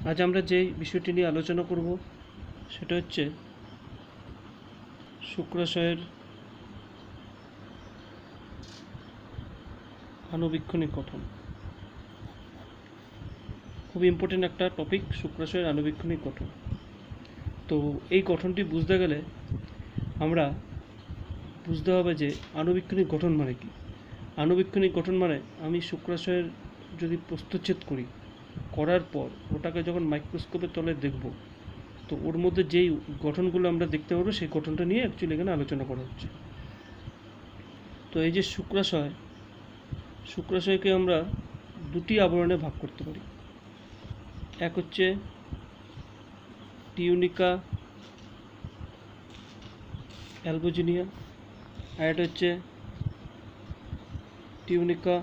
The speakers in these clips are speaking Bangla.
আজ আমরা যে বিষয়টি নিয়ে আলোচনা করব সেটা হচ্ছে শুক্রাশয়ের আণুবীক্ষণিক গঠন। খুব ইম্পর্টেন্ট একটা টপিক, শুক্রাশয়ের আণুবীক্ষণিক গঠন। তো এই গঠনটি বুঝতে গেলে আমরা বুঝতে হবে যে আণুবীক্ষণিক গঠন মানে কি। আণুবীক্ষণিক গঠন মানে আমি শুক্রাশয়ের যদি প্রস্থচ্ছেদ করার পর ওটাকে যখন মাইক্রোস্কোপের তলে দেখব, তো ওর মধ্যে যেই গঠনগুলো আমরা দেখতে পারবো সেই গঠনটা নিয়ে অ্যাকচুয়ালি এখানে আলোচনা করা হচ্ছে। তো এই যে শুক্রাশয়কে আমরা দুটি আবরণে ভাগ করতে পারি। এক হচ্ছে টিউনিকা অ্যালবুজিনিয়া, আর এটা হচ্ছে টিউনিকা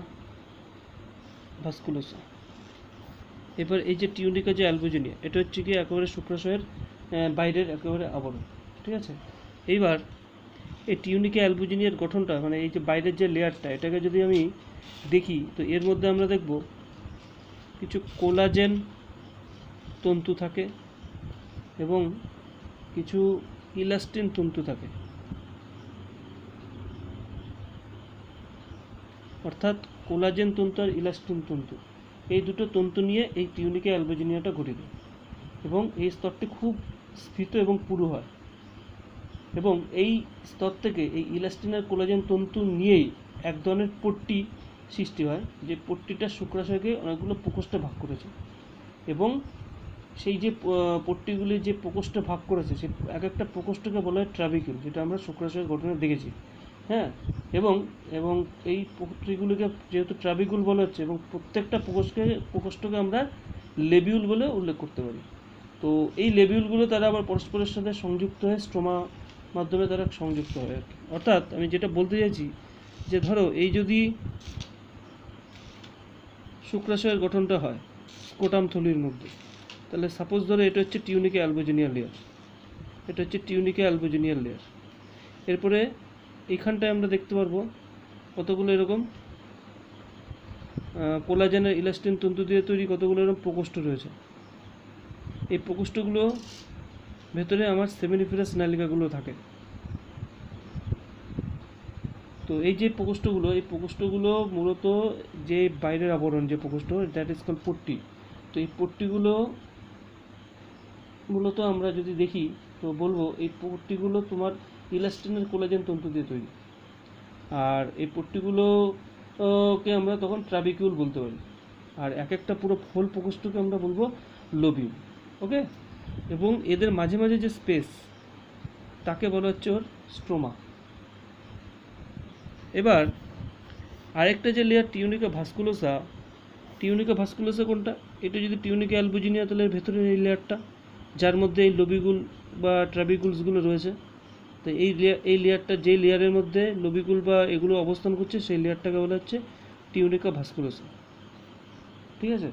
ভাস্কুলোসা। এবার এই যে টিউনিকা যে অ্যালবুজিনিয়া, এটা হচ্ছে কি একেবারে শুক্রাশয়ের বাইরের একেবারে আবরণ, ঠিক আছে। এইবার এই টিউনিকা অ্যালবুজিনিয়ার গঠনটা মানে এই যে বাইরের যে লেয়ারটা, এটাকে যদি আমি দেখি তো এর মধ্যে আমরা দেখব কিছু কোলাজেন তন্তু থাকে এবং কিছু ইলাস্টিন তন্তু থাকে। অর্থাৎ কোলাজেন তন্তু আর ইলাস্টিন তন্তু, এই দুটো তন্তু নিয়ে এই টিউনিকা অ্যালবুজিনিয়াটা গঠিত। এবং এই স্তরটি খুব স্ফীত এবং পুরু হয়, এবং এই স্তর থেকে এই ইলাস্টিন আর কোলাজেন তন্তু নিয়েই এক ধরনের পট্টি সৃষ্টি হয়, যে পট্টিটা শুক্রাশয়কে অনেকগুলো প্রকোষ্ঠে ভাগ করেছে। এবং সেই যে পট্টিগুলি যে প্রকোষ্ঠে ভাগ করেছে, সেই এক একটা প্রকোষ্ঠকে বলা হয় ট্রাবিকুল, যেটা আমরা শুক্রাশয়ের গঠনে দেখেছি। হ্যাঁ, এবং এবং এই পট্টিগুলিকে যেহেতু ট্রাবিকুল বলা হচ্ছে, এবং প্রত্যেকটা প্রকোষ্ঠকে আমরা লেবিউল বলে উল্লেখ করতে পারি। তো এই লেবিউলগুলো তারা আবার পরস্পরের সাথে সংযুক্ত হয়ে স্ট্রোমা মাধ্যমে তারা সংযুক্ত হয় আর কি। অর্থাৎ আমি যেটা বলতে চাইছি যে ধরো এই যদি শুক্রাশয়ের গঠনটা হয় স্কোটাম থলির মধ্যে, তাহলে সাপোজ ধরো এটা হচ্ছে টিউনিকা অ্যালবুজিনিয়া লেয়ার, এটা হচ্ছে টিউনিকা অ্যালবুজিনিয়া লেয়ার। এরপরে এইখানটায় আমরা দেখতে পারবো কতগুলো এরকম কোলাজেনের ইলাস্টিন তন্তু দিয়ে তৈরি কতগুলো এরকম প্রকোষ্ঠ রয়েছে। এই প্রকোষ্ঠগুলো ভেতরে আমার সেমিনিফেরাস নালিকাগুলো থাকে। তো এই যে প্রকোষ্ঠগুলো, এই প্রকোষ্ঠগুলো মূলত যে বাইরের আবরণ যে প্রকোষ্ঠ, দ্যাট ইজ কল পট্টি। তো এই পট্টিগুলো মূলত আমরা যদি দেখি তো বলবো এই পট্টিগুলো তোমার ইলাস্টিনের কোলাজেন তন্তু দিয়ে তৈরি। আর এই পট্টিগুলোকে আমরা তখন ট্রাবিকিউল বলতে পারি। আর এক একটা পুরো হোল প্রকোষ্ঠকে আমরা বলবো লোবিউল। ওকে, এবং এদের মাঝে মাঝে যে স্পেস, তাকে বলা হচ্ছে ওর স্ট্রোমা। এবার আরেকটা যে লেয়ার টিউনিকা ভাস্কুলোসা কোনটা? এটা যদি টিউনিকা অ্যালবুজিনিয়া, তাহলে ভেতরের এই লেয়ারটা, যার মধ্যে এই লবিগুল বা ট্রাবিকুলসগুলো রয়েছে। তো এই লেয়ারটা, যেই লেয়ারের মধ্যে লবিকুল বা এগুলো অবস্থান করছে, সেই লেয়ারটাকে বলা হচ্ছে টিউনিকা ভাস্কুলোসা, ঠিক আছে।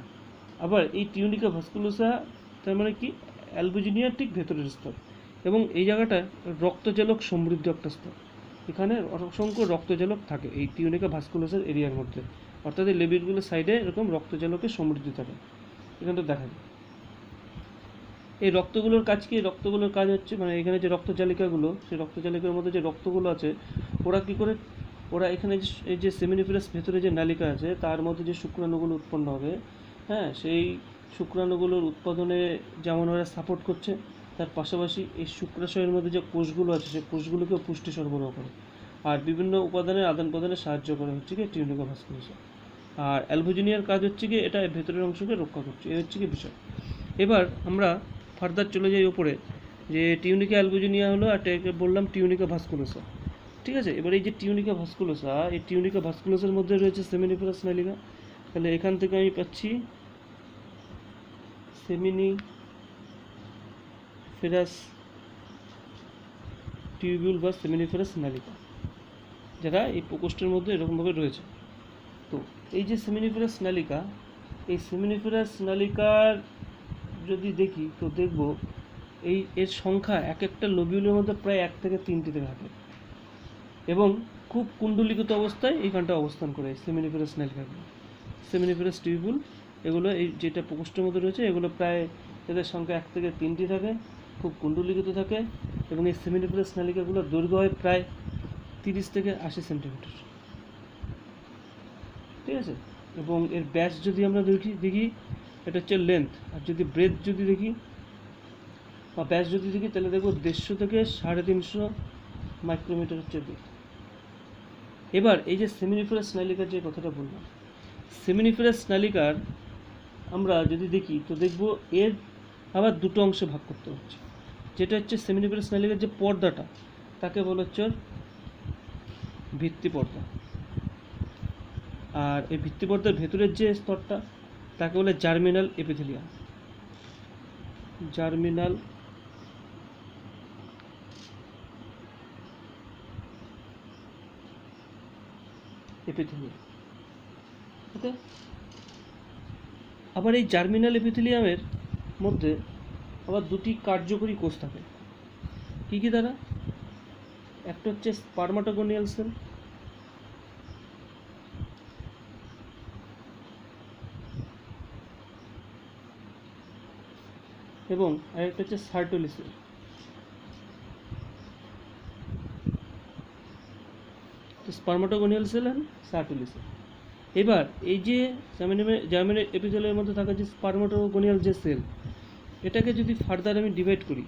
আবার এই টিউনিকা ভাস্কুলোসা তার মানে কি অ্যালবুজিনিয়ার ঠিক ভেতরের স্তর, এবং এই জায়গাটা রক্তজালক সমৃদ্ধ একটা স্তর। এখানে অসংখ্য রক্তজালক থাকে এই টিউনিকা ভাস্কুলোসার এরিয়ার মধ্যে, অর্থাৎ এই লেবিলগুলোর সাইডে এরকম রক্তজালকে সমৃদ্ধ থাকে, এখানটা দেখা যায়। এই রক্তগুলোর কাজ কি? রক্তগুলোর কাজ হচ্ছে মানে এখানে যে রক্তজালিকাগুলো, সেই রক্তজালিকার মধ্যে যে রক্তগুলো আছে, ওরা কি করে, ওরা এখানে এই যে সেমিনিফেরাস ভেতরে যে নালিকা আছে, তার মধ্যে যে শুক্রাণুগুলো উৎপন্ন হবে, হ্যাঁ, সেই শুক্রাণুগুলোর উৎপাদনে যেমন ওরা সাপোর্ট করছে, তার পাশাপাশি এই শুক্রাশয়ের মধ্যে যে কোষগুলো আছে, সেই কোষগুলোকেও পুষ্টি সরবরাহ করে, আর বিভিন্ন উপাদানের আদান প্রদানে সাহায্য করে হচ্ছে কি টিউনিকা ভাস্কুলোসা। আর অ্যালবুজিনিয়ার কাজ হচ্ছে কি এটা ভেতরের অংশকে রক্ষা করছে, এই হচ্ছে কি বিষয়। এবার আমরা ফার্দার চলে যাই ওপরে, যে টিউনিকা অ্যালবুজিনিয়া হলো, আর এটাকে বললাম টিউনিকা ভাস্কুলোসা, ঠিক আছে। এবার এই যে টিউনিকা ভাস্কুলোসা, এই টিউনিকা ভাস্কুলোসার মধ্যে রয়েছে সেমিনিফেরাস নালিকা। তাহলে এখান থেকে আমি পাচ্ছি সেমিনিফেরাস টিউবিউল বা সেমিনিফেরাস নালিকা, যারা এই প্রকোষ্ঠের মধ্যে এরকমভাবে রয়েছে। তো এই যে সেমিনিফেরাস নালিকা, এই সেমিনিফেরাস নালিকার যদি দেখি তো দেখব এর সংখ্যা এক একটা লোবিউলের মধ্যে প্রায় 1 থেকে 3টিতে থাকে, এবং খুব কুণ্ডলিখিত অবস্থায় এইখানটা অবস্থান করে সেমিনিফেরাস নালিকাগুলো, সেমিনিফেরাস টিউবিউল এগুলো এই যেটা প্রকোষ্ঠের মধ্যে রয়েছে এগুলো প্রায় এদের সংখ্যা 1 থেকে 3টি থাকে, খুব কুণ্ডলীকৃত থাকে, এবং এই সেমিনিফারাস নালিকাগুলোর দৈর্ঘ্য হয় প্রায় 30 থেকে 80 সেন্টিমিটার। ঠিক আছে, এবং এর ব্যাস যদি আমরা দেখি এটা হচ্ছে লেন্থ, আর যদি ব্রেথ যদি দেখি বা ব্যাস যদি দেখি তাহলে দেখব 150 থেকে 350 মাইক্রোমিটার হচ্ছে ব্রেথ। এবার এই যে সেমিনিফারাস নালিকার যে কথাটা বললাম, সেমিনিফারাস নালিকার আমরা যদি দেখি তো দেখব এর আবার দুটো অংশে ভাগ করতে হচ্ছে। যেটা হচ্ছে সেমিনিফারাস নালিকার যে পর্দাটা তাকে বলা হচ্ছে ভিত্তি পর্দা, আর এই ভিত্তি পর্দার ভেতরের যে স্তরটা তাকে বলে germinal epithelium. Germinal epithelium. Okay, আবার এই জার্মিনাল এপিথেলিয়ামের মধ্যে আবার দুটি কার্যকরী কোষ থাকে। কী কী তারা? একটা হচ্ছে স্পার্মাটোগোনিয়াল সেল, এবং আরেকটা হচ্ছে সার্টোলি সেল। তো স্পার্মাটোগোনিয়াল সেল আর সার্টোলি সেল। এবার এই যে জার্মিনাল এপিথেলিয়ামের মধ্যে থাকা যে স্পার্মাটোগোনিয়াল যে সেল, এটাকে যদি ফার্দার আমি ডিভাইড করি,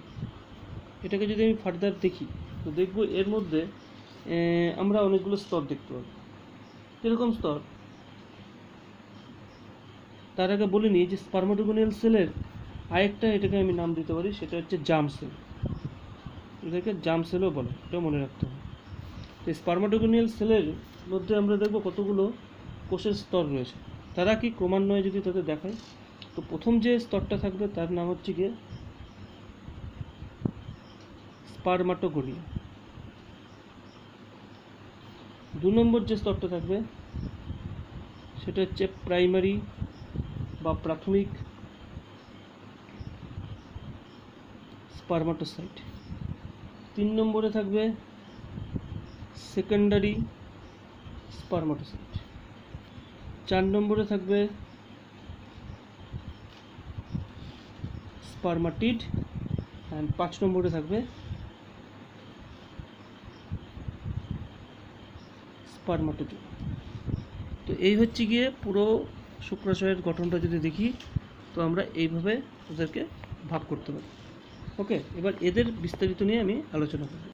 এটাকে যদি আমি ফার্দার দেখি তো দেখব এর মধ্যে আমরা অনেকগুলো স্তর দেখতে পাবো। কীরকম স্তর? তার আগে বলে নিই যে স্পার্মাটোগোনিয়াল সেলের আরেকটা এটাকে আমি নাম দিতে পারি, সেটা হচ্ছে জার্ম সেল। এটাকে জার্ম সেলও বলে, এটা মনে রাখতে হবে। তো স্পার্মাটোগোনিয়াল সেলের মধ্যে আমরা দেখব কতগুলো কোষের স্তর রয়েছে। তারা কি ক্রমান্বয়ে যদি তাদের দেখায়, তো প্রথম যে স্তরটা থাকবে তার নাম হচ্ছে গিয়ে স্পার্মাটোগোনিয়া। 2 নম্বর যে স্তরটা থাকবে সেটা হচ্ছে প্রাইমারি বা প্রাথমিক স্পার্মাটোসাইট। 3 নম্বরে থাকবে সেকেন্ডারি স্পার্মাটোসাইট। 4 নম্বরে থাকবে স্পার্মাটিড, অ্যান্ড 5 নম্বরে থাকবে স্পার্মাটোজোয়া। তো এই হচ্ছে গিয়ে পুরো শুক্রাশয়ের গঠনটা যদি দেখি তো আমরা এইভাবে ওদেরকে ভাগ করতে পারি। ওকে, এবার এদের বিস্তারিত নিয়ে আমি আলোচনা করব।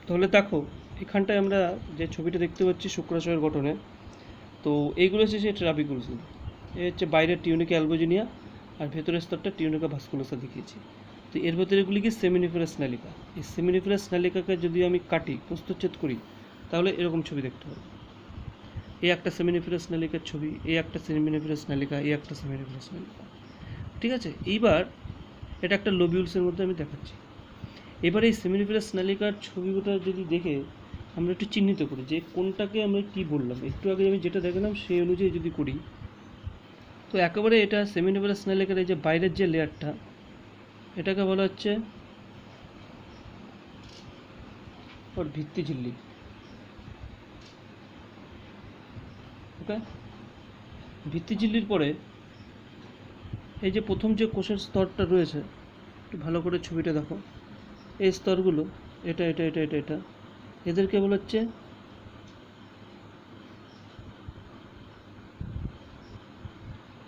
তাহলে দেখো এখানটায় আমরা যে ছবিটা দেখতে পাচ্ছি শুক্রাশয়ের গঠনে, তো এইগুলো হচ্ছে সেই ট্রাবিকুলসগুলো। এই হচ্ছে বাইরের টিউনিকা অ্যালবুজিনিয়া, আর ভেতরের স্তরটা টিউনিকা ভাস্কুলাসা দেখিয়েছি। তো এর ভেতরে এগুলি কি সেমিনিফারাস নালিকা। এই সেমিনিফারাস নালিকাকে যদি আমি কাটি, প্রস্থচ্ছেদ করি, তাহলে এরকম ছবি দেখতে হবে। এই একটা সেমিনিফারাস নালিকার ছবি, এই একটা সেমিনিফারাস নালিকা, এই একটা সেমিনিফারাস নালিকা। ঠিক আছে, এইবার এটা একটা লোবিউলসের মধ্যে আমি দেখাচ্ছি। এবার এই সেমিনিফারাস নালিকার ছবিটা যদি দেখে আমরা একটু চিহ্নিত করি যে কোনটাকে আমরা কি বললাম। একটু আগে আমি যেটা দেখালাম সেই অনুযায়ী যদি করি তো একেবারে এটা সেমিনিফারাস নালিকার এই যে বাইরের যে লেয়ারটা, এটাকে বলা হচ্ছে ওর ভিত্তি ঝিল্লি। ওকে, ভিত্তি ঝিল্লির পরে এই যে প্রথম যে কোষের স্তরটা রয়েছে, একটু ভালো করে ছবিটা দেখো, এই স্তরগুলো এটা এটা এটা এটা এটা এদেরকে বলা হচ্ছে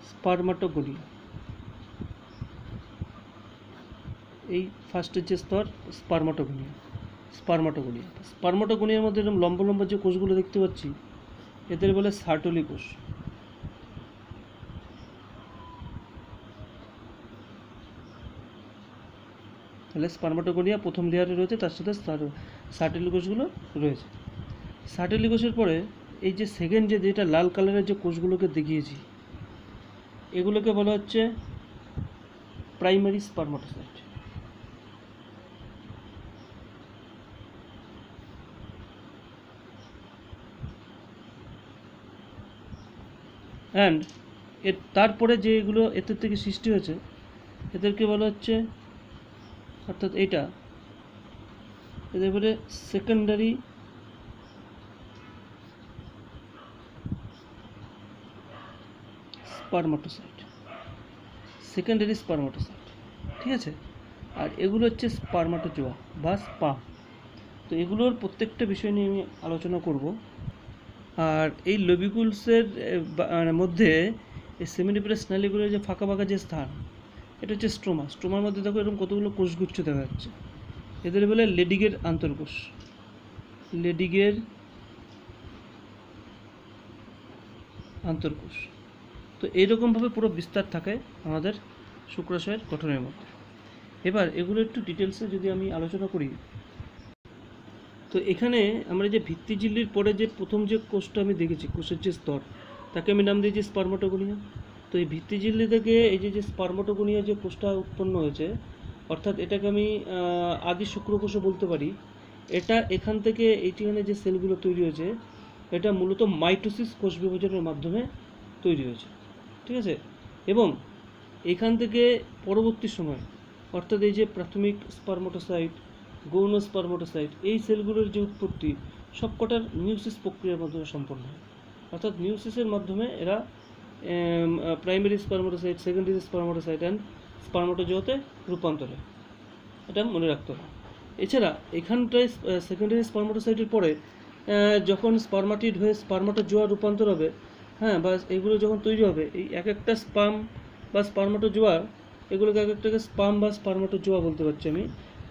স্পার্মাটোগোনিয়া। এই ফার্স্টের যে স্তর স্পার্মাটোগোনিয়া। স্পার্মাটোগোনিয়ার মধ্যে এরকম লম্বা লম্বা যে কোষগুলো দেখতে পাচ্ছি এদের বলে সার্টোলি কোষ। তাহলে স্পার্মাটোগোনিয়া প্রথম লেয়ারে রয়েছে, তার সাথে সার্টোলি কোষগুলো রয়েছে। সার্টোলি কোষের পরে এই যে সেকেন্ড যেটা লাল কালারের যে কোষগুলোকে দেখিয়েছি এগুলোকে বলা হচ্ছে প্রাইমারি স্পার্মাটোসাইট। অ্যান্ড এর তারপরে যেগুলো এদের থেকে সৃষ্টি হয়েছে এদেরকে বলা হচ্ছে, অর্থাৎ এটা এদের বলে সেকেন্ডারি স্পারমাটোসাইট, সেকেন্ডারি স্পারমাটোসাইট, ঠিক আছে। আর এগুলো হচ্ছে স্পারমাটোজোয়া বা স্পাম। তো এগুলোর প্রত্যেকটা বিষয় নিয়ে আমি আলোচনা করব। আর এই লবিকুলসের মধ্যে এই সেমিনিফেরাস স্নালিগুলোর যে ফাঁকা ফাঁকা যে স্থান, এটা হচ্ছে স্ট্রোমা। স্ট্রোমার মধ্যে দেখো এরকম কতগুলো কোষগুচ্ছ দেখা যাচ্ছে, এদের বলে লেডিগের আন্তর্কোষ, লেডিগের আন্তর্কোষ। তো এইরকমভাবে পুরো বিস্তার থাকে আমাদের শুক্রাশয়ের গঠনের মধ্যে। এবার এগুলো একটু ডিটেলসে যদি আমি আলোচনা করি, তো এখানে আমরা যে ভিত্তিঝিল্লির পরে যে প্রথম যে কোষটা আমি দেখেছি, কোষের যে স্তর, তাকে আমি নাম দিয়েছি স্পারমাটোগোনিয়া। তো এই ভিত্তিঝিল্লি থেকে এই যে স্পারমাটোগোনিয়া যে কোষটা উৎপন্ন হয়েছে, অর্থাৎ এটাকে আমি আদি শুক্রকোষও বলতে পারি। এটা এখান থেকে এইখানে যে সেলগুলো তৈরি হয়েছে, এটা মূলত মাইটোসিস কোষ বিভাজনের মাধ্যমে তৈরি হয়েছে, ঠিক আছে। এবং এখান থেকে পরবর্তী সময়, অর্থাৎ এই যে প্রাথমিক স্পারমাটোসাইট, গৌণ স্পারমাটোসাইট, এই সেলগুলোর যে উৎপত্তি সবকটার মিউসিস প্রক্রিয়ার মাধ্যমে সম্পন্ন হয়। অর্থাৎ মিউসিসের মাধ্যমে এরা প্রাইমারি স্পারমাটোসাইট, সেকেন্ডারি স্পারমাটোসাইট অ্যান্ড স্পারমাটোজোয়াতে রূপান্তর হয়, এটা মনে রাখতে হবে। এছাড়া এখানটায় সেকেন্ডারি স্পারমাটোসাইটের পরে যখন স্পারমাটিড হয়ে স্পারমাটোজোয়া রূপান্তর হবে, হ্যাঁ, বা এগুলো যখন তৈরি হবে, এই এক একটা স্পাম বা স্পারমাটোজোয়া, এগুলোকে এক একটাকে স্পাম বা স্পারমাটোজোয়া বলতে পারছি আমি,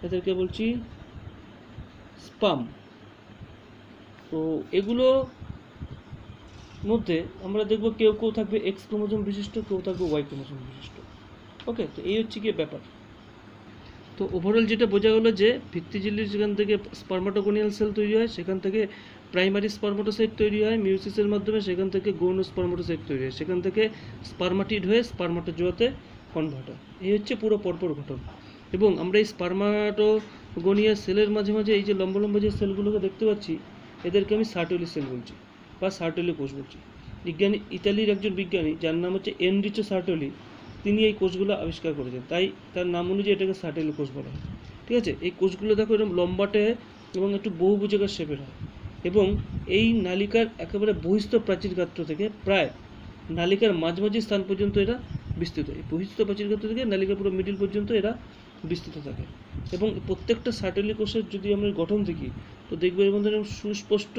এদেরকে বলছি স্পাম। তো এগুলো মধ্যে আমরা দেখব কেউ কেউ থাকবে এক্স ক্রোমোজোম বিশিষ্ট, কেউ থাকবে ওয়াই ক্রোমোজোম বিশিষ্ট। ওকে, তো এই হচ্ছে কি ব্যাপার। তো ওভারঅল যেটা বোঝা গেলো যে ভিত্তিঝিল্লির যেখান থেকে স্পারমাটোগোনিয়াল সেল তৈরি হয়, সেখান থেকে প্রাইমারি স্পারমাটোসাইট তৈরি হয় মিউসিসের মাধ্যমে, সেখান থেকে গৌণ স্পারমাটোসাইট তৈরি হয়, সেখান থেকে স্পারমাটিড হয়ে স্পারমাটোজোয়াতে কনভার্ট হয়। এই হচ্ছে পুরো পরপর ঘটনা। এবং আমরা এই স্পারমাটোগোনিয়া সেলের মাঝে মাঝে এই যে লম্বা লম্বা যে সেলগুলোকে দেখতে পাচ্ছি, এদেরকে আমি সার্টোলি সেল বলছি বা সার্টোলি কোষ বলছি। ইতালির একজন বিজ্ঞানী যার নাম হচ্ছে এনরিচো সার্টোলি, তিনি এই কোষগুলো আবিষ্কার করেছেন, তাই তার নাম অনুযায়ী এটাকে সার্টোলি কোষ বলা হয়, ঠিক আছে। এই কোষগুলো দেখো এরকম লম্বাটে এবং একটু বহুভুজাকার শেপের হয়, এবং এই নালিকার একেবারে বহিস্থ প্রাচীর গাত্র থেকে প্রায় নালিকার মাঝামাঝি স্থান পর্যন্ত এরা বিস্তৃত। এই বহিস্থ প্রাচীর গাত্র থেকে নালিকার পুরো মিডিল পর্যন্ত এরা বিস্তৃত থাকে। এবং প্রত্যেকটা সার্টোলি কোষের যদি আমরা গঠন দেখি, তো দেখবে এর মধ্যে সুস্পষ্ট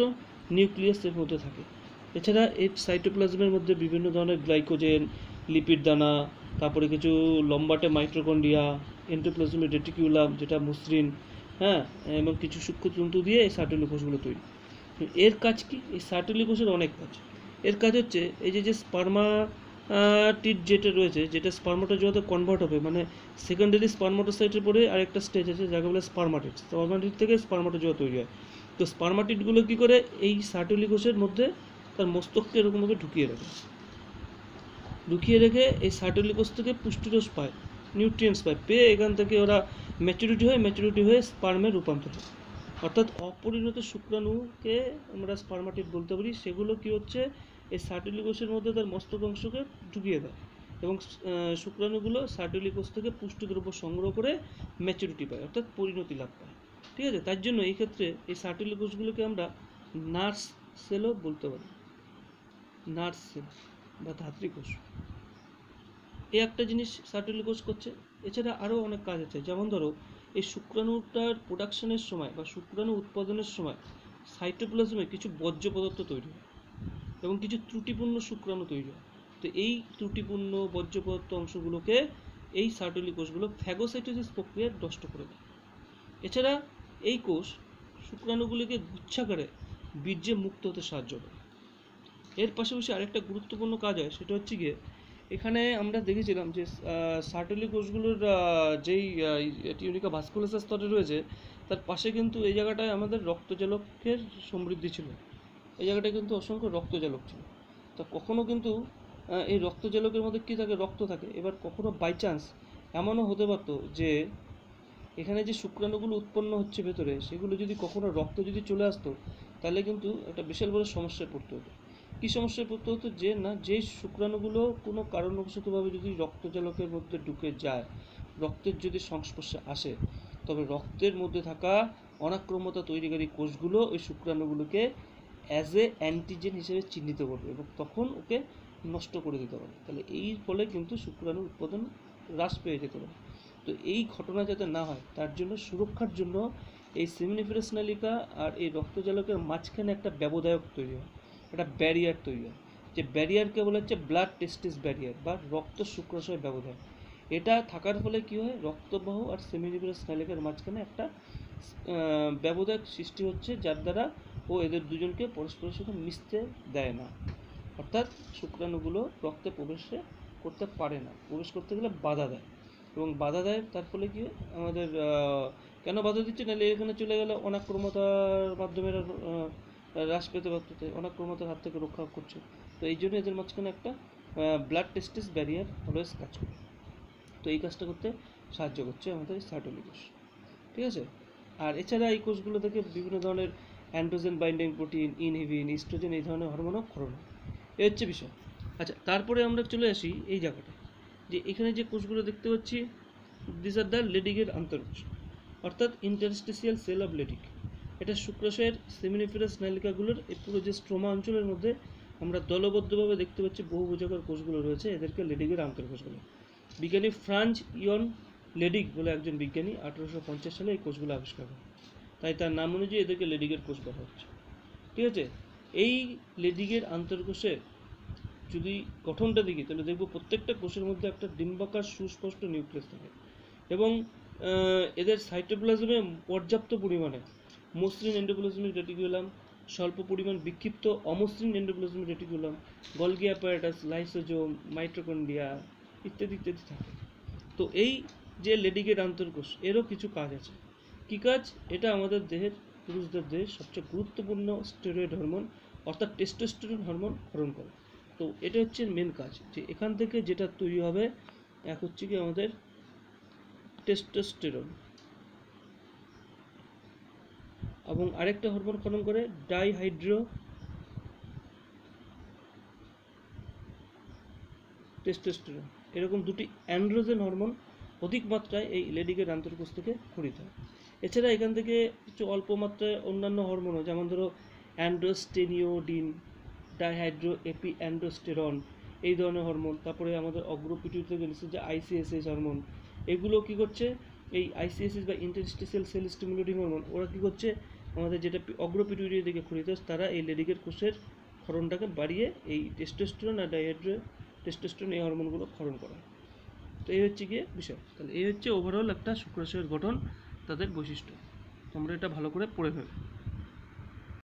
নিউক্লিয়াস এর মধ্যে থাকে। এছাড়া এই সাইটোপ্লাজমের মধ্যে বিভিন্ন ধরনের গ্লাইকোজেন, লিপিড দানা, তারপরে কিছু লম্বাটে মাইটোকন্ড্রিয়া, এন্ডোপ্লাজমিক রেটিকুলাম যেটা মসৃণ, হ্যাঁ, এবং কিছু সূক্ষ্মতন্তু দিয়ে এই সার্টোলি কোষগুলো তৈরি। এর কাজ কি? এই সার্টোলি কোষের অনেক কাজ। এর কাজ হচ্ছে এই যে স্পারমাটিড যেটা রয়েছে, যেটা স্পারমাটোজোয়াতে কনভার্ট হবে, মানে সেকেন্ডারি স্পারমাটোসাইটের পরে আরেকটা স্টেজ আছে যাকে বলে স্পারমাটিড। স্পারমাটিড থেকে স্পারমাটোজোয়া তৈরি হয়। তো স্পারমাটিডগুলো কী করে এই সার্টোলি কোষের মধ্যে তার মস্তককে এরকমভাবে ঢুকিয়ে রেখে এই সার্টোলি কোষ থেকে পুষ্টিরস পায়, নিউট্রিয়েন্টস পায়, পেয়ে এখান থেকে ওরা ম্যাচুরিটি হয়ে স্পার্মে রূপান্তর হয়। অর্থাৎ অপরিণত শুক্রাণুকে আমরা স্পারমাটিড বলতে পারি। সেগুলো কি হচ্ছে এই সার্টোলি কোষের মধ্যে তার মস্তক অংশকে ঢুকিয়ে দেয়, এবং শুক্রাণুগুলো সার্টোলি কোষ থেকে পুষ্টিদ্রব্য সংগ্রহ করে ম্যাচুরিটি পায়, অর্থাৎ পরিণতি লাভ পায়, ঠিক আছে। তার জন্য এই ক্ষেত্রে এই সার্টোলি কোষগুলোকে আমরা নার্স সেলও বলতে পারি, নার্স সেল বা ধাত্রী কোষ। এই একটা জিনিস সার্টোলি কোষ করছে। এছাড়া আরও অনেক কাজ আছে, যেমন ধরো এই শুক্রাণুটার প্রোডাকশনের সময় বা শুক্রাণু উৎপাদনের সময় সাইটোপ্লাজমে কিছু বর্জ্য পদার্থ তৈরি হয় এবং কিছু ত্রুটিপূর্ণ শুক্রাণু তৈরি হয়। তো এই ত্রুটিপূর্ণ বর্জ্য পদার্থ অংশগুলোকে এই সার্টোলি কোষগুলো ফ্যাগোসাইটোসিস প্রক্রিয়ায় নষ্ট করে দেয়। এছাড়া এই কোষ শুক্রাণুগুলিকে গুচ্ছাকারে বীর্যে মুক্ত হতে সাহায্য করে। এর পাশাপাশি আরেকটা গুরুত্বপূর্ণ কাজ হয়, সেটা হচ্ছে গিয়ে এখানে আমরা দেখেছিলাম যে সার্টোলি কোষগুলোর যেই টিউনিকা ভাস্কুলাসের স্তরে রয়েছে, তার পাশে কিন্তু এই জায়গাটায় আমাদের রক্তজালকের সমৃদ্ধি ছিল। এই জায়গাটায় কিন্তু অসংখ্য রক্তজালক ছিল। তা কখনো কিন্তু এই রক্তজালকের মধ্যে কী থাকে? রক্ত থাকে। এবার কখনো বাই চান্স এমনও হতে পারতো যে এখানে যে শুক্রাণুগুলো উৎপন্ন হচ্ছে ভেতরে, সেগুলো যদি কখনো রক্ত যদি চলে আসতো, তাহলে কিন্তু একটা বিশাল বড় সমস্যায় পড়তে হতো। কী সমস্যায় পড়তে হতো? যে না, যেই শুক্রাণুগুলো কোনো কারণবশতভাবে যদি রক্তজালকের মধ্যে ঢুকে যায়, রক্তের যদি সংস্পর্শে আসে, তবে রক্তের মধ্যে থাকা অনাক্রম্যতা তৈরিকারী কোষগুলো ওই শুক্রাণুগুলোকে অ্যাজ এ অ্যান্টিজেন হিসেবে চিহ্নিত করবে এবং তখন ওকে নষ্ট করে দিতে পারে। তাহলে এই ফলে কিন্তু শুক্রাণুর উৎপাদন হ্রাস পেয়ে যেতে পারে। তো এই ঘটনা যাতে না হয় তার জন্য সুরক্ষার জন্য এই সেমিনিফেরাস নালিকা আর এই রক্তজালকের মাঝখানে একটা ব্যবধায়ক তৈরি হয়, একটা ব্যারিয়ার তৈরি হয়, যে ব্যারিয়ারকে বলা হচ্ছে ব্লাড টেস্টিস ব্যারিয়ার বা রক্ত শুক্রাশয় ব্যবধায়ক। এটা থাকার ফলে কী হয়, রক্তবাহ আর সেমিনিফেরাস নালিকার মাঝখানে একটা ব্যবধায়ক সৃষ্টি হচ্ছে, যার দ্বারা ও এদের দুজনকে পরস্পরের সাথে মিশতে দেয় না, অর্থাৎ শুক্রাণুগুলো রক্তে প্রবেশ করতে পারে না, প্রবেশ করতে গেলে বাধা দেয়। এবং বাধা দেয় তার ফলে কি আমাদের কেন বাধা দিচ্ছে, নাহলে এখানে চলে গেলে অনাক্রমতার মাধ্যমে হ্রাস পেতে পারত, অনাক্রমতার হাত থেকে রক্ষা করছে। তো এই জন্য এদের মাঝখানে একটা ব্লাড টেস্টিস ব্যারিয়ার অলওয়েজ কাজ করে। তো এই কাজটা করতে সাহায্য করছে আমাদের সার্টোলি কোষ, ঠিক আছে। আর এছাড়া এই কোষগুলো থেকে বিভিন্ন ধরনের androgen binding protein, inhibin, oestrogen এই ধরনের হরমোনও ক্ষরণ হয়। এই হচ্ছে বিষয়। আচ্ছা, তারপরে আমরা চলে আসি এই জায়গাটা, যে এখানে যে কোষগুলো দেখতে পাচ্ছি, দিস আর দ্য লেডিকের আন্তঃকোষ, অর্থাৎ ইন্টারস্টিসিয়াল সেল অফ লেডিক। এটা শুক্রাশয়ের সেমিনিফেরাস নালিকাগুলোর এই পুরো যে স্ট্রোমা অঞ্চলের মধ্যে আমরা দলবদ্ধভাবে দেখতে পাচ্ছি বহুভুজাকার কোষগুলো রয়েছে, এদেরকে লেডিকের আন্তঃকোষ বলে। বিজ্ঞানী ফ্রাঞ্জ ইয়ন লেডিক বলে একজন বিজ্ঞানী 1850 সালে এই কোষগুলো আবিষ্কার করেন, তাই তার নাম অনুযায়ী এদেরকে লেডিকের কোষ বলা হচ্ছে, ঠিক আছে। এই লেডিকের আন্তঃকোষে যদি গঠনটা দেখি তাহলে দেখব প্রত্যেকটা কোষের মধ্যে একটা ডিম্বাকার সুস্পষ্ট নিউক্লিয়াস থাকে, এবং এদের সাইটোপ্লাজমে পর্যাপ্ত পরিমাণে মসৃণ এন্ডোপ্লাজমিক রেটিকুলাম, স্বল্প পরিমাণ বিক্ষিপ্ত অমসৃণ endoplasmic reticulum, Golgi apparatus, lysosome, mitochondria ইত্যাদি ইত্যাদি থাকে। তো এই যে লেডিকের আন্তঃকোষ, এরও কিছু কাজ আছে। কী কাজ? এটা আমাদের দেহের, পুরুষদের দেহের সবচেয়ে গুরুত্বপূর্ণ স্টেরয়েড হরমোন অর্থাৎ টেস্টোস্টেরন হরমোন ক্ষরণ করে। তো এটা হচ্ছে মেন কাজ, যে এখান থেকে যেটা তৈরি হবে এক হচ্ছে কি আমাদের টেস্টোস্টেরন, এবং আরেকটা হরমোন ক্ষরণ করে ডাইহাইড্রো টেস্টোস্টেরন। এরকম দুটি অ্যান্ড্রোজেন হরমোন অধিক মাত্রায় এই লেডিকের আন্তঃকোষ থেকে ক্ষরিত হয়। এছাড়া এখান থেকে কিছু অল্প মাত্রায় অন্যান্য হরমোনও, যেমন ধরো অ্যান্ড্রোস্টেনিওডিন, ডাইহাইড্রো এপি অ্যান্ড্রোস্টেরন, এই ধরনের হরমোন। তারপরে আমাদের অগ্রপিটুইটারি থেকে নিচ্ছে যে আইসিএসএস হরমোন, এগুলো কী করছে, এই আইসিএসএস বা ইন্টারস্টিসিয়াল সেল স্টিমুলেটিং হরমোন, ওরা কী করছে, আমাদের যেটা অগ্রপিটুইটারি থেকে ক্ষরিত, তারা এই লেডিকের কোষের ক্ষরণটাকে বাড়িয়ে এই টেস্টোস্টেরন আর ডাইহাইড্রো টেস্টোস্টেরন এই হরমোনগুলো ক্ষরণ করা। তো এই হচ্ছে গিয়ে বিষয়। তাহলে এই হচ্ছে ওভারঅল একটা শুক্রাশয়ের গঠন, তাদের বৈশিষ্ট্য। তোমরা এটা ভালো করে পড়ে ফেলো।